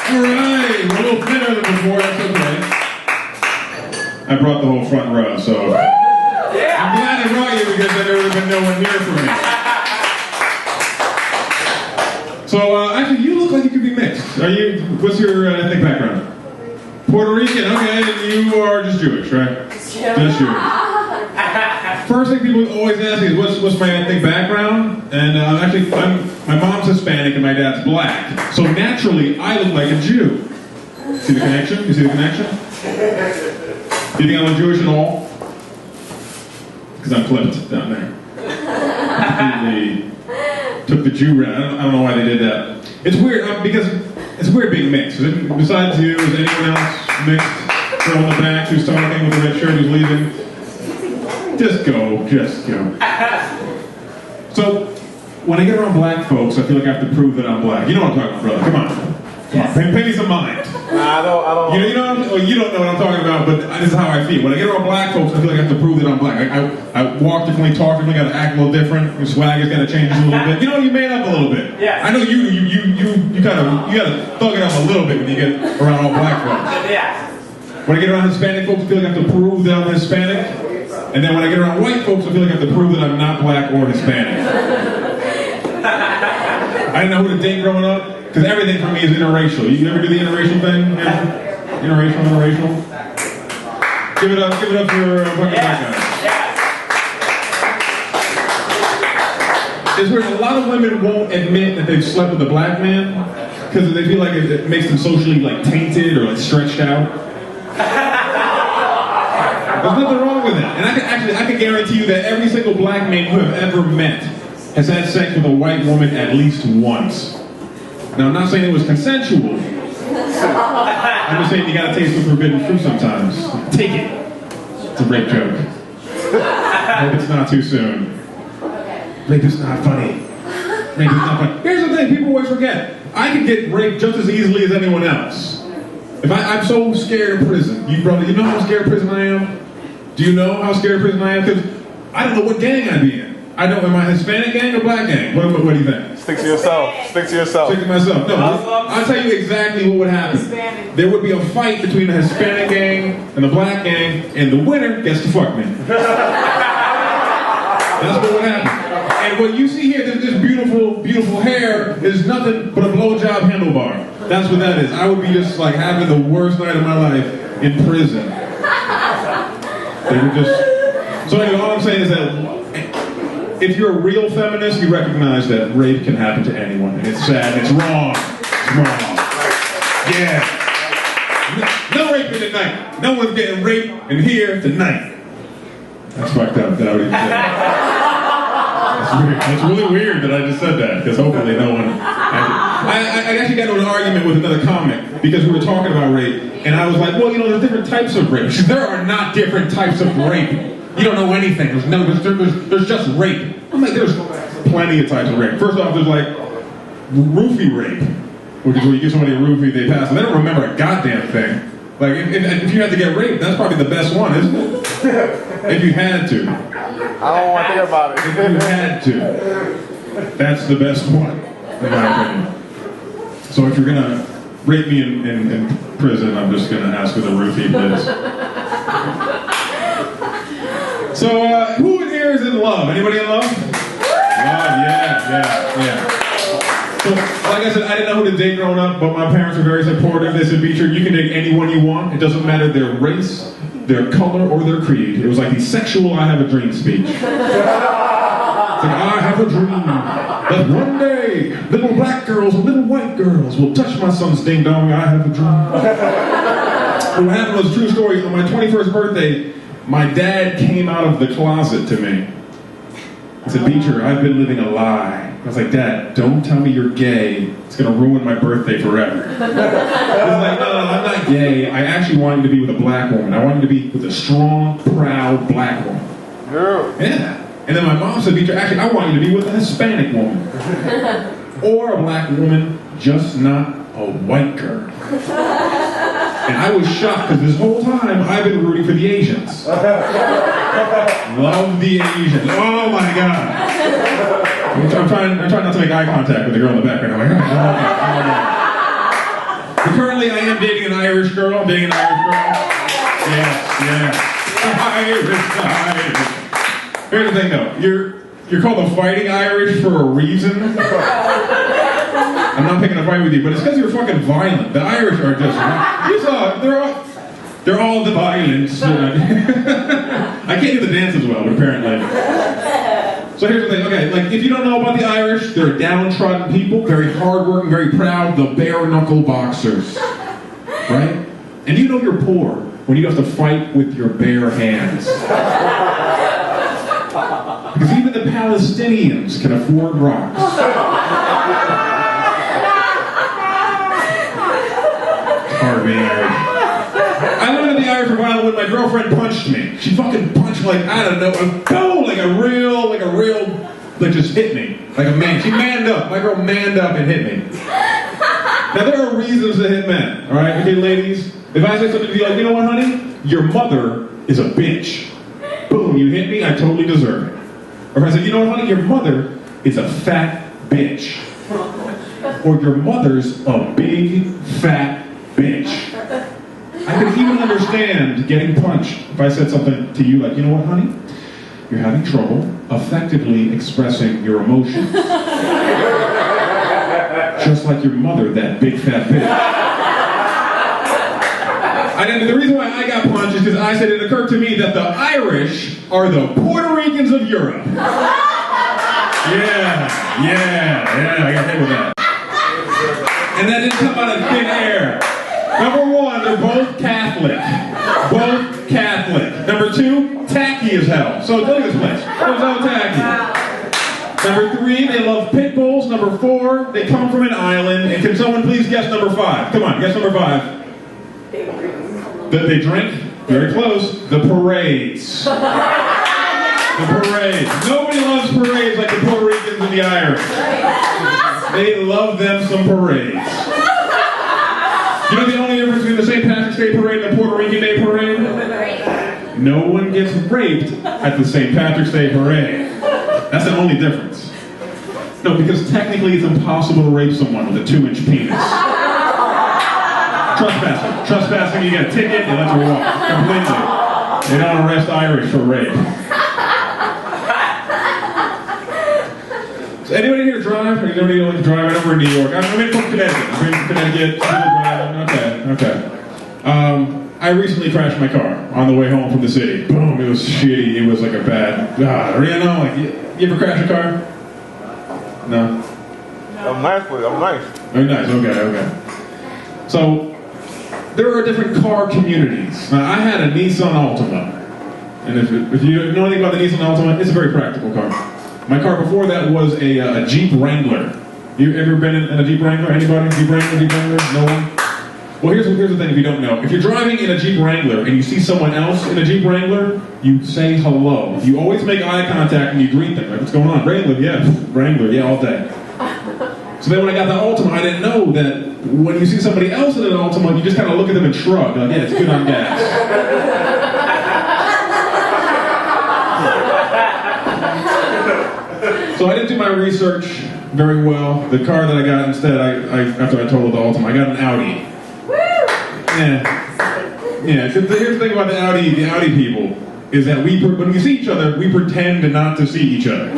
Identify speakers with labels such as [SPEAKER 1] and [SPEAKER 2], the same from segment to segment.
[SPEAKER 1] Alright, we're a little thinner than before, that's okay. I brought the whole front row, so I'm glad I brought you because I've never been nowhere near for me. So, actually, you look like you could be mixed. What's your ethnic background? Puerto Rican, okay, and you are just Jewish, right? Just Jewish. First thing people always ask me is, what's my ethnic background? And actually, my mom's Hispanic and my dad's black. So naturally, I look like a Jew. See the connection? You see the connection? Do you think I look Jewish at all? Because I'm flipped down there. They took the Jew route. I don't know why they did that. It's weird, because it's weird being mixed. Besides you, is anyone else mixed? Girl in the back who's talking with the red shirt who's leaving? Just go. So, when I get around black folks, I feel like I have to prove that I'm black. You know what I'm talking about, brother. Come on. Pay me some mind.
[SPEAKER 2] I don't.
[SPEAKER 1] You don't know what I'm talking about, but this is how I feel. When I get around black folks, I feel like I have to prove that I'm black. I walk differently, talk differently, got to act a little different. Your swagger's got to change a little bit. You made up a little bit.
[SPEAKER 2] Yeah.
[SPEAKER 1] I know you got to thug it up a little bit when you get around all black folks.
[SPEAKER 2] Yeah.
[SPEAKER 1] When I get around Hispanic folks, I feel like I have to prove that I'm Hispanic. And then when I get around white folks, I feel like I have to prove that I'm not black or Hispanic. I didn't know who to date growing up. Because everything for me is interracial. You ever do the interracial thing? Yeah. Interracial. Give it up for fucking black guys. It's weird. A lot of women won't admit that they've slept with a black man because they feel like it makes them socially tainted or stretched out. There's nothing wrong with that. And I can guarantee you that every single black man you have ever met has had sex with a white woman at least once. Now, I'm not saying it was consensual. I'm just saying you gotta taste the forbidden fruit sometimes. Take it. It's a rape joke. I hope it's not too soon. Rape is not funny. Rape is not funny. Here's the thing, people always forget. I could get raped just as easily as anyone else. I'm so scared of prison. You know how scared of prison I am? Do you know how scared of prison I am? Because I don't know what gang I'd be in. I know, am I Hispanic gang or black gang? What do you think?
[SPEAKER 2] Stick to yourself. Stick to
[SPEAKER 1] myself. No, I'll tell you exactly what would happen. There would be a fight between the Hispanic gang and the black gang, and the winner gets to fuck me. That's what would happen. And what you see here, this beautiful, beautiful hair, is nothing but a blowjob handlebar. That's what that is. I would be just having the worst night of my life in prison. They would just... So anyway, all I'm saying is that if you're a real feminist, you recognize that rape can happen to anyone. And it's sad. It's wrong. It's wrong. Yeah. No raping tonight. No one's getting raped in here tonight. That's fucked up. That I already said that. That's weird. It's really weird that I just said that, because hopefully no one... I actually got into an argument with another comic because we were talking about rape, and I was like, well, there's different types of rape. She said, there are not different types of rape. You don't know anything. There's just rape. I'm like, there's plenty of types of rape. First off, there's roofie rape, which is where you give somebody a roofie, they pass, and they don't remember a goddamn thing. If you had to get raped, that's probably the best one, isn't it? If you had to.
[SPEAKER 2] I don't want to think about it.
[SPEAKER 1] If you had to, that's the best one, in my opinion. So if you're gonna rape me in prison, I'm just gonna ask for the roofie, please. So, who in here is in love? Anybody in love? Love, yeah. So, like I said, I didn't know who to date growing up, but my parents were very supportive. They said, Beecher, you can date anyone you want. It doesn't matter their race, their color, or their creed. It was like the sexual I have a dream speech. It's I have a dream that one day, little black girls and little white girls will touch my son's ding dong. I have a dream. What happened was a true story. On my 21st birthday, my dad came out of the closet to me. He said, Beecher, I've been living a lie. I was like, Dad, don't tell me you're gay. It's going to ruin my birthday forever. He was like, no, I'm not gay. I actually want you to be with a black woman. I want you to be with a strong, proud black woman. Yeah. And then my mom said, Beecher, actually, I want you to be with a Hispanic woman. Or a black woman, just not a white girl. And I was shocked because this whole time I've been rooting for the Asians. Love the Asians. Oh my God. I'm trying not to make eye contact with the girl in the background. I'm like, oh my God. The girl? Being an Irish girl? Yes. Irish. Here's the thing, though. You're called the Fighting Irish for a reason. I'm not picking a fight with you, but it's because you're fucking violent. The Irish are just, they're all the violence. I can't do the dance as well, apparently. So here's the thing, okay, like if you don't know about the Irish, they're downtrodden people, very hardworking, very proud, the bare knuckle boxers, right? And you know you're poor when you have to fight with your bare hands. Because even the Palestinians can afford rocks. Hard being Irish. I learned that the Irish were violent when my girlfriend punched me. She fucking punched like, I don't know, like a real, like just hit me. Like a man. She manned up. My girl manned up and hit me. Now there are reasons to hit men, alright? Okay, ladies? If I say something to you like, you know what, honey? Your mother is a bitch. Boom, you hit me, I totally deserve it. Or if I say, you know what, honey? Your mother is a fat bitch. Or your mother's a big, fat bitch. I could even understand getting punched if I said something to you like, you know what, honey? You're having trouble effectively expressing your emotions. Just like your mother, that big fat bitch. And the reason why I got punched is because I said it occurred to me that the Irish are the Puerto Ricans of Europe. Yeah, I got hit with that. And that didn't come out of thin air. Number one, they're both Catholic. Both Catholic. Number two, tacky as hell. So look at this place. They're so tacky. Number three, they love pit bulls. Number four, they come from an island. And can someone please guess number five? Come on, guess number five. They drink? Very close. The parades. The parades. Nobody loves parades like the Puerto Ricans and the Irish. They love them some parades. You know the only difference between the St. Patrick's Day parade and the Puerto Rican Day parade? No one gets raped at the St. Patrick's Day parade. That's the only difference. No, because technically it's impossible to rape someone with a 2-inch penis. Trespassing, you get a ticket, they let you walk. Completely. They don't arrest Irish for rape. So anybody here drive? Or anybody like to drive? I know we're in New York. I'm in from Connecticut. I'm in Connecticut. People driving. Okay. I recently crashed my car on the way home from the city. Boom, it was shitty. It was like a bad, you know, like, you ever crash a car? No?
[SPEAKER 2] I'm nice with it. I'm nice.
[SPEAKER 1] Very nice, okay. So, there are different car communities. Now, I had a Nissan Altima. And if you know anything about the Nissan Altima, it's a very practical car. My car before that was a Jeep Wrangler. You ever been in a Jeep Wrangler? Anybody? Jeep Wrangler? No one? Well, here's the thing if you don't know. If you're driving in a Jeep Wrangler and you see someone else in a Jeep Wrangler, you say hello. You always make eye contact and you greet them. Like, what's going on? Wrangler, yeah, all day. So then when I got the Altima, I didn't know that when you see somebody else in an Altima, you just kind of look at them and shrug. Like, yeah, it's good on gas. So I didn't do my research very well. The car that I got instead, after I totaled the Altima, I got an Audi. Yeah. Here's the thing about the Audi people is that when we see each other, we pretend not to see each other.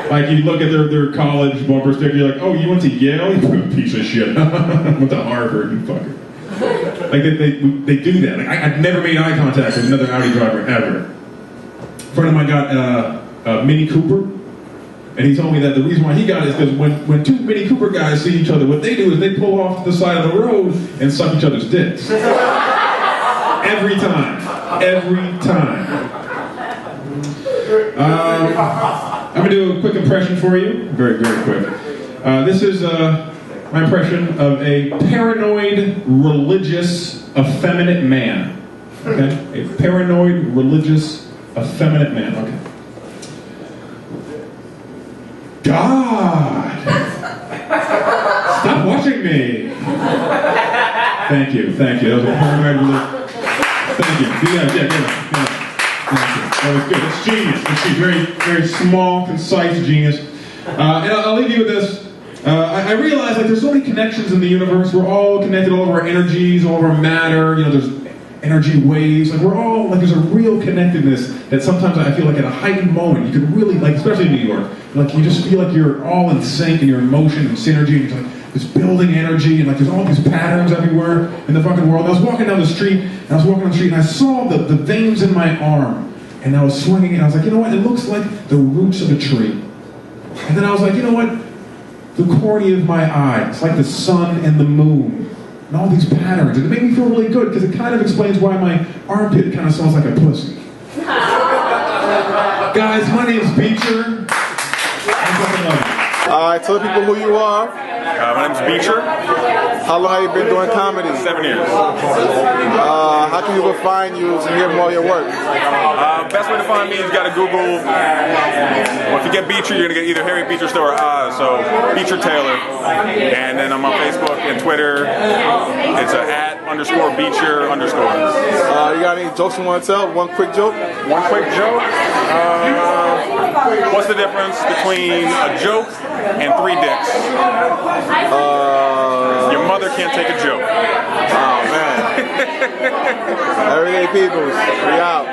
[SPEAKER 1] Like you look at their college bumper sticker, you're like, oh, you went to Yale? You piece of shit. Went to Harvard, you fucker. Like they do that. Like I've never made eye contact with another Audi driver ever. A friend of mine got a Mini Cooper. And he told me that the reason why he got it is because when two Mini Cooper guys see each other, what they do is they pull off to the side of the road and suck each other's dicks. Every time. I'm going to do a quick impression for you. Very, very quick. This is my impression of a paranoid, religious, effeminate man. Okay? A paranoid, religious, effeminate man. Okay. God! Stop watching me! Thank you. That was a paranoid religion. Thank you. Yeah. Thank you. That was good. It's genius. Very, very small, concise genius. And I'll leave you with this. I realized like there's so many connections in the universe. We're all connected, all of our energies, all of our matter. You know, there's energy waves. Like we're all like there's a real connectedness that sometimes I feel like at a heightened moment you can really like, especially in New York, like you just feel like you're all in sync and you're in motion and synergy. And you're like this building energy and like there's all these patterns everywhere in the fucking world. I was walking down the street and I saw the veins in my arm and I was swinging and I was like, you know what? It looks like the roots of a tree. And then I was like, you know what? The cornea of my eye. It's like the sun and the moon. And all these patterns. And it made me feel really good because it kind of explains why my armpit kind of smells like a pussy. Guys, my name's Beecher.
[SPEAKER 2] Alright, tell the people who you are.
[SPEAKER 3] My name's Beecher.
[SPEAKER 2] How long have you been doing comedy?
[SPEAKER 3] 7 years.
[SPEAKER 2] How can people find you to hear more of your work?
[SPEAKER 3] Best way to find me is you got to Google. Well, if you get Beecher, you're going to get either Harry Beecher Still or Oz. So Beecher Taylor. And then I'm on Facebook and Twitter. It's @_Beecher_.
[SPEAKER 2] You got any jokes you want to tell? One quick joke?
[SPEAKER 3] One quick joke. What's the difference between a joke and 3 dicks? Your mother can't take a joke.
[SPEAKER 2] Oh man. Everyday peoples, we out.